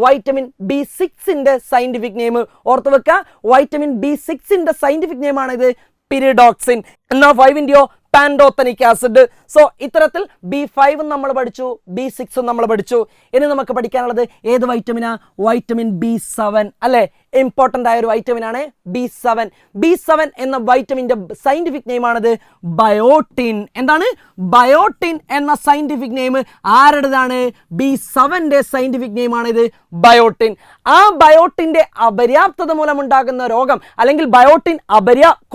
വൈറ്റമിൻ B6ന്റെ സയന്റിഫിക് നെയിം. ഓർത്തു വെക്കുക, വൈറ്റമിൻ B6ന്റെ സയന്റിഫിക് നെയിം ആണിത് പിരിഡോക്സിൻ. എന്നാ 5ന്റെയോ? Pantothenic acid. സോ ഇത്തരത്തിൽ B5 നമ്മൾ പഠിച്ചു, B6 നമ്മൾ പഠിച്ചു. ഇനി നമുക്ക് പഠിക്കാനുള്ളത് ഏത് വൈറ്റമിനാ? വൈറ്റമിൻ B7, അല്ലെ? ഇമ്പോർട്ടൻ്റ് ആയ ഒരു വൈറ്റമിൻ ആണ് B7. B7 എന്ന വൈറ്റമിന്റെ സയന്റിഫിക് നെയിം ആണിത് ബയോട്ടിൻ. എന്താണ്? ബയോട്ടിൻ എന്ന സയന്റിഫിക് നെയിം ആരുടേതാണ്? B7ന്റെ സയന്റിഫിക് നെയിം ആണിത് ബയോട്ടിൻ. ആ ബയോട്ടിന്റെ അപര്യാപ്തത മൂലമുണ്ടാകുന്ന രോഗം, അല്ലെങ്കിൽ ബയോട്ടിൻ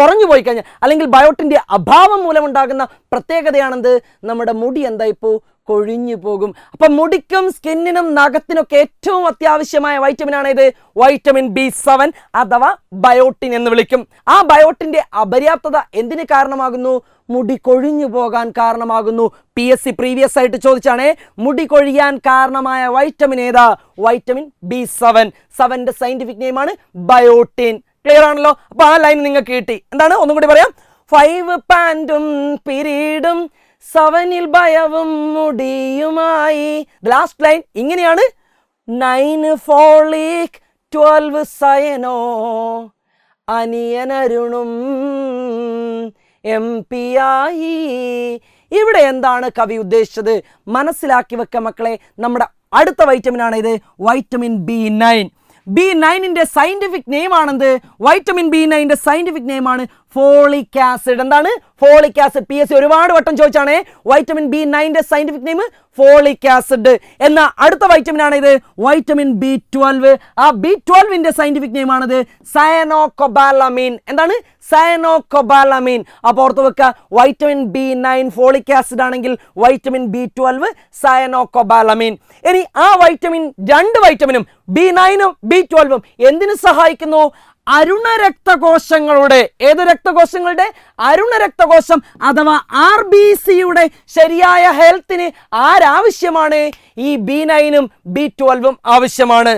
കുറഞ്ഞു പോയി കഴിഞ്ഞാൽ, അല്ലെങ്കിൽ ബയോട്ടിന്റെ അഭാവം മൂലമുണ്ടാകുന്ന പ്രത്യേകതയാണെന്ത്? നമ്മുടെ മുടി എന്തായിപ്പോ? കൊഴിഞ്ഞു പോകും. അപ്പൊ മുടിക്കും സ്കിന്നിനും നഖത്തിനൊക്കെ ഏറ്റവും അത്യാവശ്യമായ വൈറ്റമിൻ ആണ് ഇത് വൈറ്റമിൻ B7 അഥവാ ബയോട്ടിൻ എന്ന് വിളിക്കും. ആ ബയോട്ടിന്റെ അപര്യാപ്തത എന്തിന് കാരണമാകുന്നു? മുടി കൊഴിഞ്ഞു പോകാൻ കാരണമാകുന്നു. PSC പ്രീവിയസ് ആയിട്ട് ചോദിച്ചാണ് മുടി കൊഴിയാൻ കാരണമായ വൈറ്റമിൻ ഏതാ? Vitamin B7. 7ന്റെ സയന്റിഫിക് നെയിം ആണ് ബയോട്ടിൻ. ക്ലിയർ ആണല്ലോ? അപ്പൊ ആ ലൈൻ നിങ്ങൾക്ക് കിട്ടി. എന്താണ്? ഒന്നും കൂടി പറയാം. 5 പാൻറ്റും പീരീഡും 7 ഭയവും മുടിയുമായി. ലാസ്റ്റ് ലൈൻ ഇങ്ങനെയാണ്. 9 ഫോളിക് 12 സയനോ അനിയനരുണും MP-ആയി. ഇവിടെ എന്താണ് കവി ഉദ്ദേശിച്ചത്? മനസ്സിലാക്കി വെക്ക മക്കളെ. നമ്മുടെ അടുത്ത വൈറ്റമിൻ ആണ് ഇത് വൈറ്റമിൻ B9. B9ന്റെ സയന്റിഫിക് നെയിം ആണെന്ത്? വൈറ്റമിൻ B9ന്റെ സയന്റിഫിക് നെയിം ആണ് ഫോളിക് ആസിഡ്. എന്താണ്? Folic acid. PSC ഒരുപാട് വട്ടം ചോദിച്ചാണ് വൈറ്റമിൻ B9ന്റെ സയന്റിഫിക് നെയിം ഫോളിക് ആസിഡ്. എന്ന അടുത്ത വൈറ്റമിൻ ആണ് ഇത് വൈറ്റമിൻ B12. ആ B12ന്റെ സയന്റിഫിക് നെയിം ആണിത് സയനോകൊബാലമീൻ. എന്താണ്? സയനോകൊബാലമീൻ. അപ്പോൾ ഓർത്ത് വെക്കുക, വൈറ്റമിൻ B9 ഫോളിക് ആസിഡ് ആണെങ്കിൽ വൈറ്റമിൻ B12 സയനോകൊബാലമീൻ. ഇനി ആ രണ്ട് വൈറ്റമിനും B9ഉം B12ഉം എന്തിനു സഹായിക്കുന്നു? അരുണരക്തകോശങ്ങളുടെ, ഏത് രക്തകോശങ്ങളുടെ? അരുണരക്തകോശം അഥവാ RBCയുടെ ശരിയായ ഹെൽത്തിന് ആരാവശ്യമാണ്? ഈ B9ഉം B12ഉം ആവശ്യമാണ്.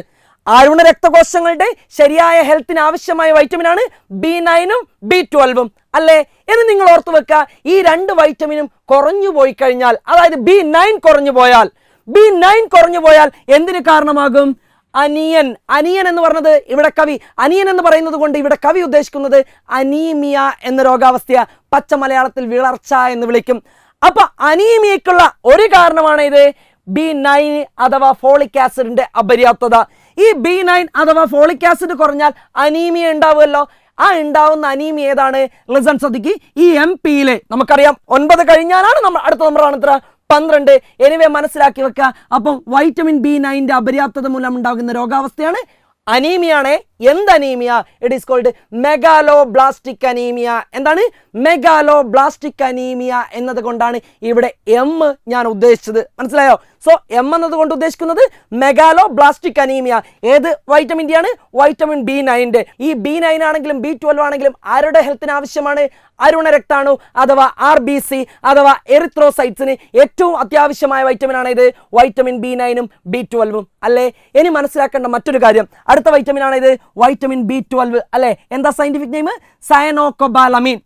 അരുണരക്തകോശങ്ങളുടെ ശരിയായ ഹെൽത്തിന് ആവശ്യമായ വൈറ്റമിനാണ് B9ഉം B12ഉം, അല്ലേ? എന്ന് നിങ്ങൾ ഓർത്തു വെക്കുക. ഈ രണ്ട് വൈറ്റമിനും കുറഞ്ഞു പോയി കഴിഞ്ഞാൽ, അതായത് B9 കുറഞ്ഞു പോയാൽ എന്തിന് കാരണമാകും? അനിയൻ എന്ന് പറഞ്ഞത് ഇവിടെ കവി അനിയൻ എന്ന് പറയുന്നത് കൊണ്ട് ഇവിടെ കവി ഉദ്ദേശിക്കുന്നത് അനീമിയ എന്ന രോഗാവസ്ഥയ, പച്ച മലയാളത്തിൽ വിളർച്ച എന്ന് വിളിക്കും. അപ്പൊ അനീമിയക്കുള്ള ഒരു കാരണമാണ് ഇത് B9 അഥവാ ഫോളിക് ആസിഡിന്റെ അപര്യാപ്തത. ഈ B9 അഥവാ ഫോളിക് ആസിഡ് കുറഞ്ഞാൽ അനീമിയ ഉണ്ടാവുമല്ലോ. ആ ഉണ്ടാവുന്ന അനീമിയ ഏതാണ്? ലിസൺ ശ്രദ്ധിക്ക്. ഈ MP-യിലെ നമുക്കറിയാം 9 കഴിഞ്ഞാലാണ് നമ്മൾ അടുത്ത നമ്പറാണ് എത്ര? 12. എനിവേ മനസ്സിലാക്കി വെക്കുക. അപ്പം വൈറ്റമിൻ B9 അപര്യാപ്തത മൂലം ഉണ്ടാകുന്ന രോഗാവസ്ഥയാണ് അനീമിയാണ്. എന്ത് anaemia? It is called megaloblastic anaemia. എന്താണ്? മെഗാലോബ്ലാസ്റ്റിക് അനീമിയ എന്നത് കൊണ്ടാണ് ഇവിടെ M ഞാൻ ഉദ്ദേശിച്ചത്. മനസ്സിലായോ? സോ M എന്നതുകൊണ്ട് ഉദ്ദേശിക്കുന്നത് മെഗാലോബ്ലാസ്റ്റിക് അനീമിയ. ഏത് വൈറ്റമിൻ്റെ ആണ്? Vitamin B9. ഈ B9 ആണെങ്കിലും B12 ആണെങ്കിലും ആരുടെ ഹെൽത്തിന് ആവശ്യമാണ്? അരുണ രക്താണു അഥവാ RBC അഥവാ എറിത്രോസൈറ്റ്സിന് ഏറ്റവും അത്യാവശ്യമായ വൈറ്റമിൻ ആണ് ഇത് വൈറ്റമിൻ B9ഉം B12ഉം അല്ലേ? ഇനി മനസ്സിലാക്കേണ്ട മറ്റൊരു കാര്യം, അടുത്ത വൈറ്റമിൻ ആണ് ഇത് വൈറ്റമിൻ B12 അല്ലേ? എന്താ സയന്റിഫിക് നെയിം? സയനോകൊബാലമിൻ.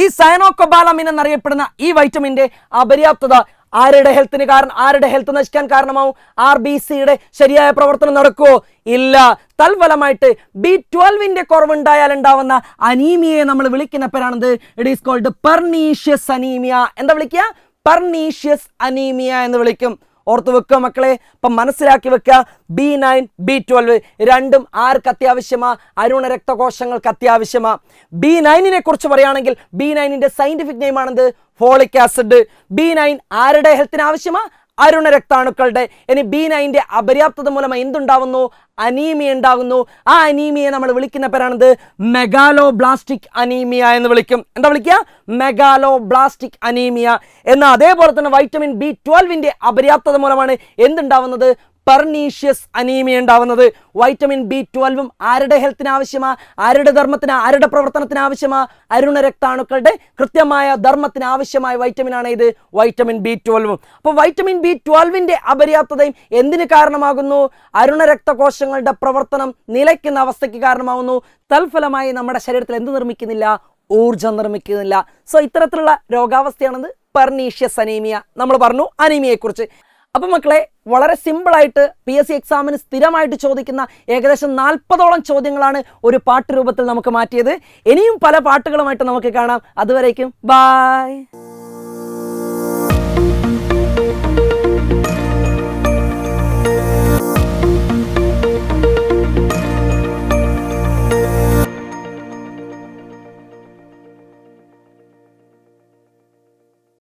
ഈ സയനോകൊബാലമിൻ എന്നറിയപ്പെടുന്ന ഈ വൈറ്റമിന്റെ അപര്യാപ്തത ആരുടെ ഹെൽത്തിന് ആരുടെ ഹെൽത്ത് നശിക്കാൻ കാരണമാവും? RBCയുടെ ശരിയായ പ്രവർത്തനം നടക്കുമോ? ഇല്ല. തൽഫലമായിട്ട് B12ന്റെ കുറവുണ്ടായാൽ ഉണ്ടാവുന്ന അനീമിയയെ നമ്മൾ വിളിക്കുന്ന പേരാണത് it is called pernicious anaemia. എന്താ വിളിക്കുക? പെർനീഷ്യസ് അനീമിയ എന്ന് വിളിക്കും. ഓർത്ത് വെക്കുക മക്കളെ. അപ്പം മനസ്സിലാക്കി വെക്കുക, B9 B12 രണ്ടും ആർക്ക് അത്യാവശ്യമാ? അരുണ രക്തകോശങ്ങൾക്ക് അത്യാവശ്യമാ. B9നെ കുറിച്ച് പറയുകയാണെങ്കിൽ B9ന്റെ സയന്റിഫിക് നെയിം ആണെന്ത്? Folic acid. B9 ആരുടെ ഹെൽത്തിന് ആവശ്യമാ? അരുണ രക്താണുക്കളുടെ. ഇനി B9ന്റെ അപര്യാപ്തത മൂലം എന്തുണ്ടാവുന്നു? അനീമിയ ഉണ്ടാകുന്നു. ആ അനീമിയെ നമ്മൾ വിളിക്കുന്ന പേരാണത് മെഗാലോബ്ലാസ്റ്റിക് അനീമിയ എന്ന് വിളിക്കും. എന്താ വിളിക്കുക? Megaloblastic anaemia. എന്നാൽ അതേപോലെ തന്നെ വൈറ്റമിൻ B12ന്റെ അപര്യാപ്തത മൂലമാണ് എന്തുണ്ടാവുന്നത്? പെർനീഷ്യസ് അനീമിയ ഉണ്ടാവുന്നത്. വൈറ്റമിൻ B12ഉം ആരുടെ ഹെൽത്തിന് ആവശ്യമാ? ആരുടെ ധർമ്മത്തിന്, ആരുടെ പ്രവർത്തനത്തിന് ആവശ്യമാ? അരുണ രക്താണുക്കളുടെ കൃത്യമായ ധർമ്മത്തിന് ആവശ്യമായ വൈറ്റമിനാണ് ഇത് വൈറ്റമിൻ B12ഉം. അപ്പോൾ വൈറ്റമിൻ B12ന്റെ അപര്യാപ്തതയും എന്തിന് കാരണമാകുന്നു? അരുണ രക്തകോശങ്ങളുടെ പ്രവർത്തനം നിലയ്ക്കുന്ന അവസ്ഥയ്ക്ക് കാരണമാകുന്നു. തൽഫലമായി നമ്മുടെ ശരീരത്തിൽ എന്ത് നിർമ്മിക്കുന്നില്ല? ഊർജം നിർമ്മിക്കുന്നില്ല. സോ ഇത്തരത്തിലുള്ള രോഗാവസ്ഥയാണത് പെർനീഷ്യസ് അനീമിയ. നമ്മൾ പറഞ്ഞു അനീമിയയെക്കുറിച്ച്. അപ്പം മക്കളെ, വളരെ സിമ്പിളായിട്ട് PSC എക്സാമിന് സ്ഥിരമായിട്ട് ചോദിക്കുന്ന ഏകദേശം 40ഓളം ചോദ്യങ്ങളാണ് ഒരു പാട്ട് രൂപത്തിൽ നമുക്ക് മാറ്റിയത്. ഇനിയും പല പാട്ടുകളുമായിട്ട് നമുക്ക് കാണാം. അതുവരേക്കും ബൈ.